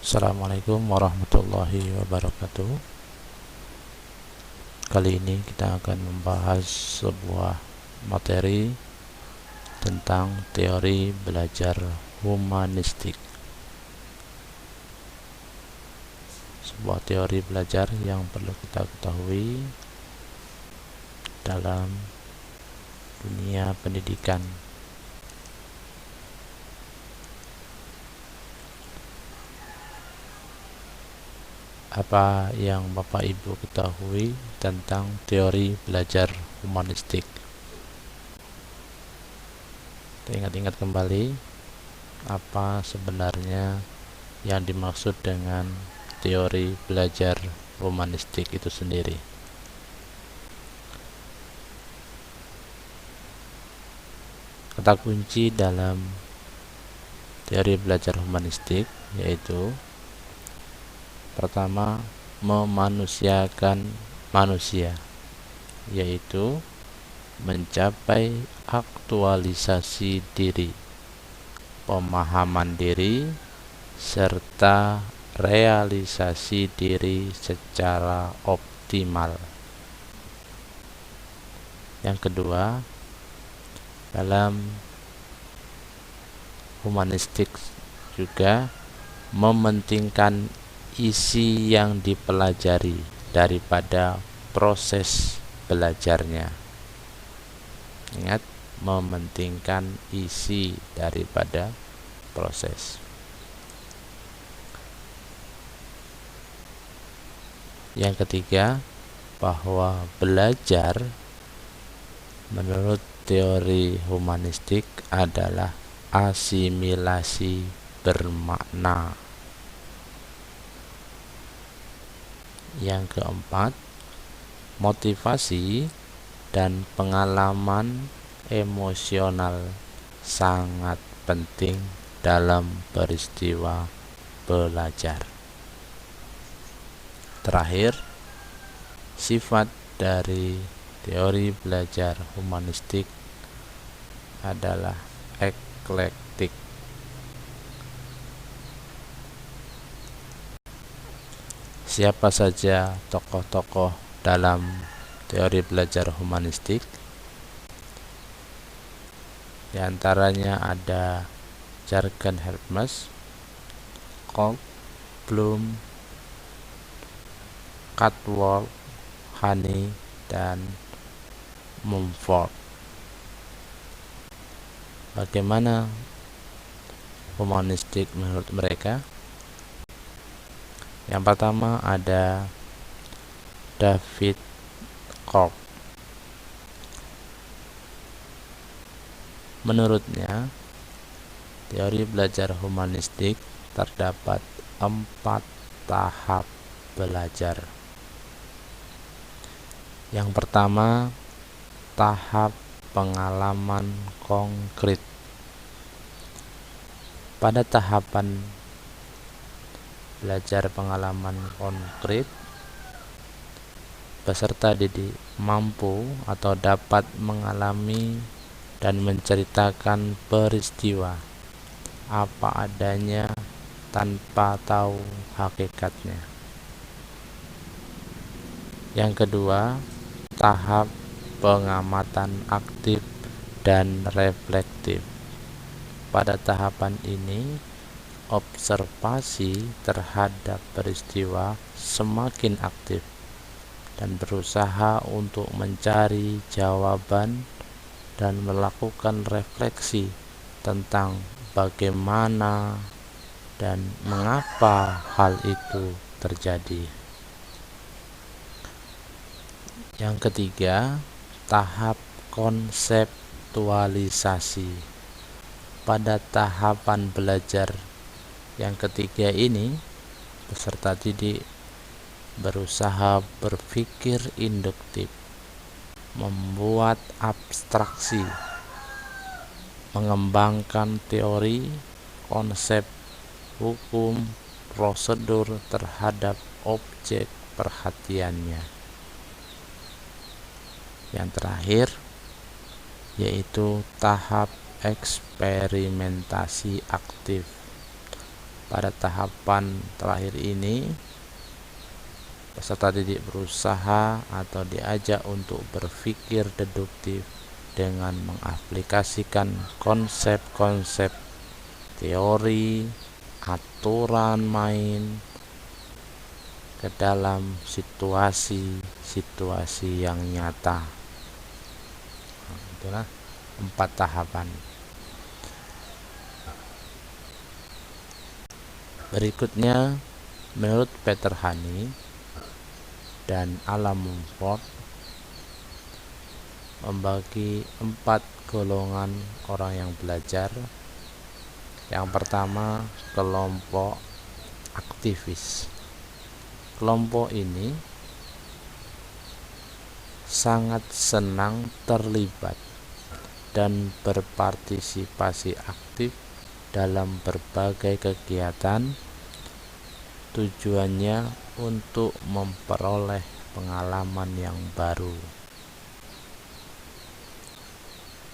Assalamualaikum warahmatullahi wabarakatuh. Kali ini kita akan membahas sebuah materi tentang teori belajar humanistik. Sebuah teori belajar yang perlu kita ketahui dalam dunia pendidikan. Apa yang Bapak Ibu ketahui tentang teori belajar humanistik? Kita ingat-ingat kembali apa sebenarnya yang dimaksud dengan teori belajar humanistik itu sendiri. Kata kunci dalam teori belajar humanistik yaitu pertama, memanusiakan manusia, yaitu mencapai aktualisasi diri, pemahaman diri, serta realisasi diri secara optimal. Yang kedua, dalam humanistik juga mementingkan isi yang dipelajari daripada proses belajarnya. Ingat, mementingkan isi daripada proses. Yang ketiga, bahwa belajar menurut teori humanistik adalah asimilasi bermakna. Yang keempat, motivasi dan pengalaman emosional sangat penting dalam peristiwa belajar. Terakhir, sifat dari teori belajar humanistik adalah eklektik. Siapa saja tokoh-tokoh dalam teori belajar humanistik? Di antaranya ada Jürgen Habermas, Koch, Bloom, Caldwell, Honey, dan Mumford. Bagaimana humanistik menurut mereka? Yang pertama ada David Koch. Menurutnya, teori belajar humanistik terdapat 4 tahap belajar. Yang pertama, tahap pengalaman konkret. Pada tahapan belajar pengalaman konkret, peserta didik mampu atau dapat mengalami dan menceritakan peristiwa apa adanya tanpa tahu hakikatnya. Yang kedua, tahap pengamatan aktif dan reflektif. Pada tahapan ini, observasi terhadap peristiwa semakin aktif dan berusaha untuk mencari jawaban dan melakukan refleksi tentang bagaimana dan mengapa hal itu terjadi. Yang ketiga, tahap konseptualisasi. Pada tahapan belajar yang ketiga ini, peserta didik berusaha berpikir induktif, membuat abstraksi, mengembangkan teori, konsep, hukum, prosedur terhadap objek perhatiannya. Yang terakhir yaitu tahap eksperimentasi aktif. Pada tahapan terakhir ini, peserta didik berusaha atau diajak untuk berpikir deduktif dengan mengaplikasikan konsep-konsep teori, aturan main ke dalam situasi-situasi yang nyata. Itulah 4 tahapan. Berikutnya, menurut Peter Hani dan Alan Mumford, membagi 4 golongan orang yang belajar. Yang pertama, kelompok aktivis. Kelompok ini sangat senang terlibat dan berpartisipasi aktif dalam berbagai kegiatan, tujuannya untuk memperoleh pengalaman yang baru.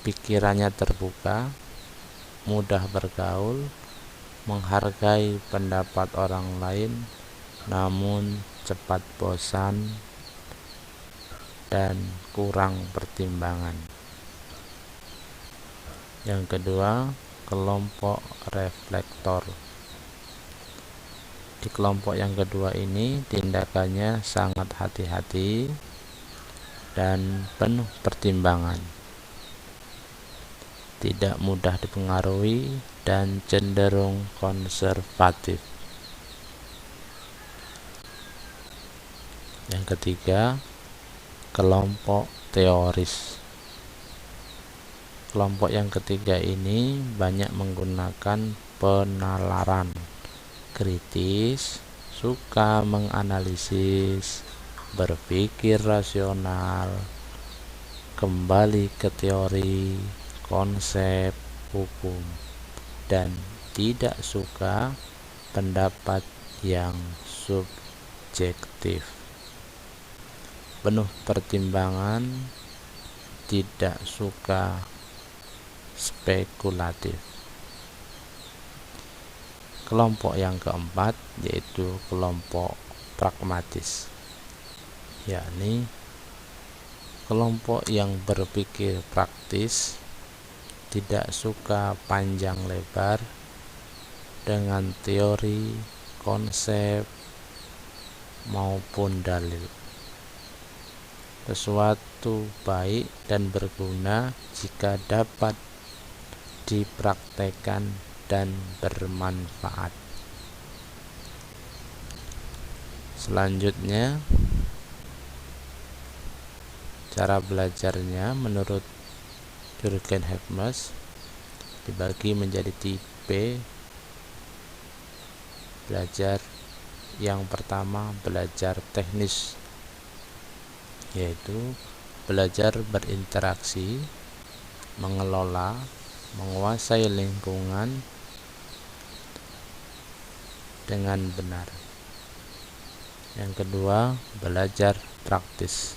Pikirannya terbuka, mudah bergaul, menghargai pendapat orang lain, namun cepat bosan dan kurang pertimbangan. Yang kedua, kelompok reflektor. Di kelompok yang kedua ini tindakannya sangat hati-hati dan penuh pertimbangan, tidak mudah dipengaruhi dan cenderung konservatif. Yang ketiga, kelompok teoris. Kelompok yang ketiga ini banyak menggunakan penalaran kritis, suka menganalisis, berpikir rasional, kembali ke teori, konsep, hukum, dan tidak suka pendapat yang subjektif. Penuh pertimbangan, tidak suka spekulatif. Kelompok yang keempat yaitu kelompok pragmatis, yakni kelompok yang berpikir praktis, tidak suka panjang lebar dengan teori, konsep, maupun dalil. Sesuatu baik dan berguna jika dapat dipraktekkan dan bermanfaat. Selanjutnya, cara belajarnya menurut Jürgen Habermas dibagi menjadi tipe belajar. Yang pertama, belajar teknis, yaitu belajar berinteraksi, mengelola, menguasai lingkungan dengan benar. Yang kedua, belajar praktis,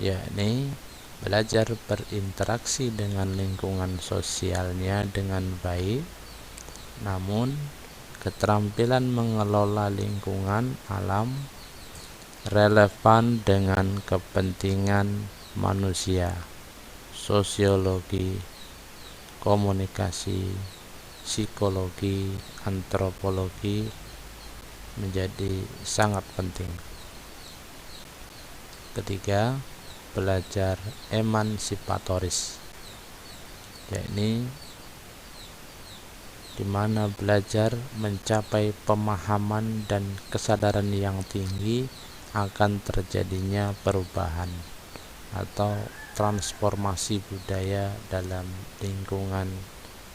yakni belajar berinteraksi dengan lingkungan sosialnya dengan baik, namun keterampilan mengelola lingkungan alam relevan dengan kepentingan manusia, sosiologi, komunikasi, psikologi, antropologi menjadi sangat penting. Ketiga, belajar emansipatoris, yakni di mana belajar mencapai pemahaman dan kesadaran yang tinggi akan terjadinya perubahan atau transformasi budaya dalam lingkungan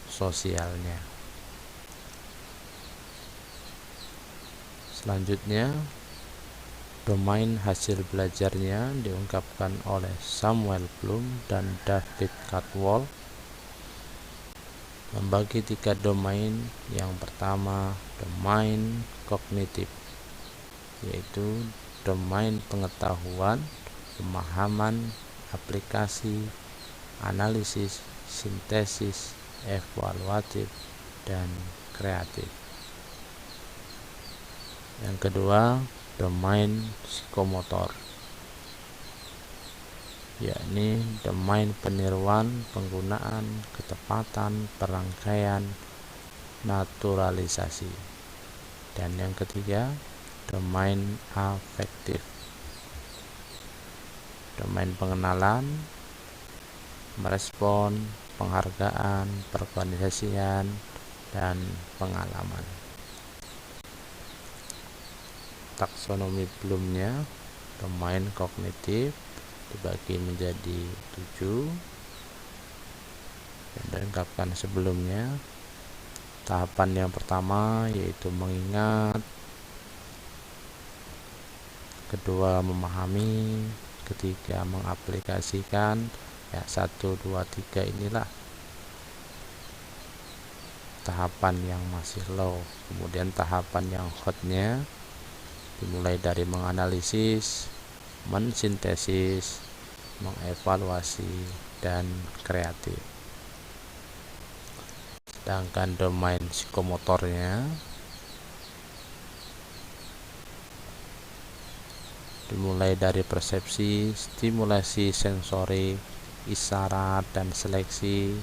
sosialnya. Selanjutnya, domain hasil belajarnya diungkapkan oleh Samuel Bloom dan David Caldwell, membagi 3 domain. Yang pertama, domain kognitif, yaitu domain pengetahuan, pemahaman, aplikasi, analisis, sintesis, evaluatif, dan kreatif. Yang kedua, domain psikomotor, yakni domain peniruan, penggunaan, ketepatan, perangkaian, naturalisasi. Dan yang ketiga, domain afektif, domain pengenalan, merespon, penghargaan, perorganisasian, dan pengalaman. Taksonomi Bloomnya, domain kognitif dibagi menjadi 7 yang dilengkapkan sebelumnya. Tahapan yang pertama yaitu mengingat, kedua memahami, ketiga mengaplikasikan. Ya, 1, 2, 3 inilah tahapan yang masih low. Kemudian tahapan yang hotnya dimulai dari menganalisis, mensintesis, mengevaluasi, dan kreatif. Sedangkan domain psikomotornya dimulai dari persepsi, stimulasi sensorik, isyarat dan seleksi,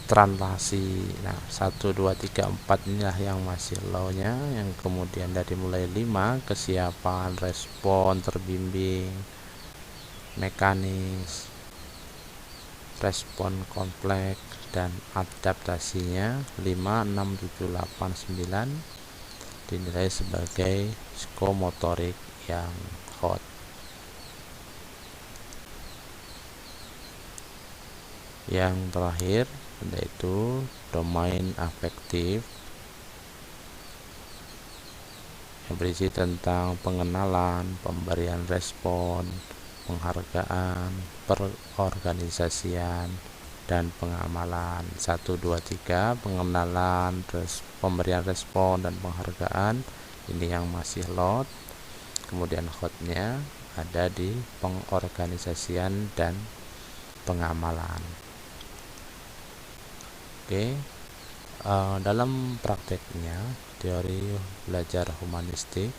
translasi. Nah, 1, 2, 3, 4 inilah yang masih low-nya. Yang kemudian dari mulai 5, kesiapan, respon, terbimbing, mekanis, respon kompleks, dan adaptasinya 5, 6, 7, 8, 9 dinilai sebagai psikomotorik yang hot. Yang terakhir yaitu domain afektif yang berisi tentang pengenalan, pemberian respon, penghargaan, perorganisasian, dan pengamalan. 1, 2, 3 pengenalan, pemberian respon, dan penghargaan ini yang masih low. Kemudian hotnya ada di pengorganisasian dan pengamalan. Oke, dalam prakteknya teori belajar humanistik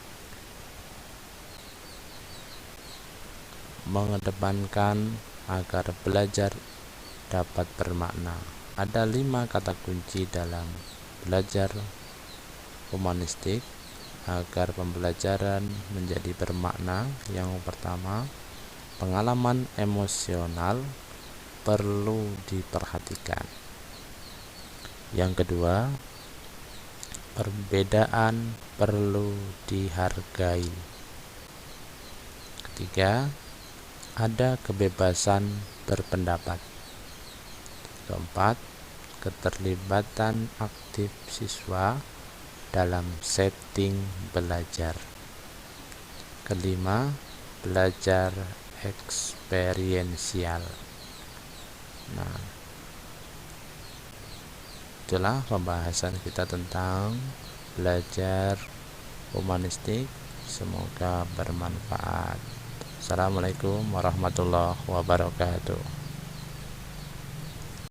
mengedepankan agar belajar dapat bermakna. Ada 5 kata kunci dalam belajar humanistik agar pembelajaran menjadi bermakna. Yang pertama, pengalaman emosional perlu diperhatikan. Yang kedua, perbedaan perlu dihargai. Ketiga, ada kebebasan berpendapat. Keempat, keterlibatan aktif siswa dalam setting belajar. Kelima, belajar eksperiensial. Nah, itulah pembahasan kita tentang belajar humanistik. Semoga bermanfaat. Assalamualaikum warahmatullahi wabarakatuh.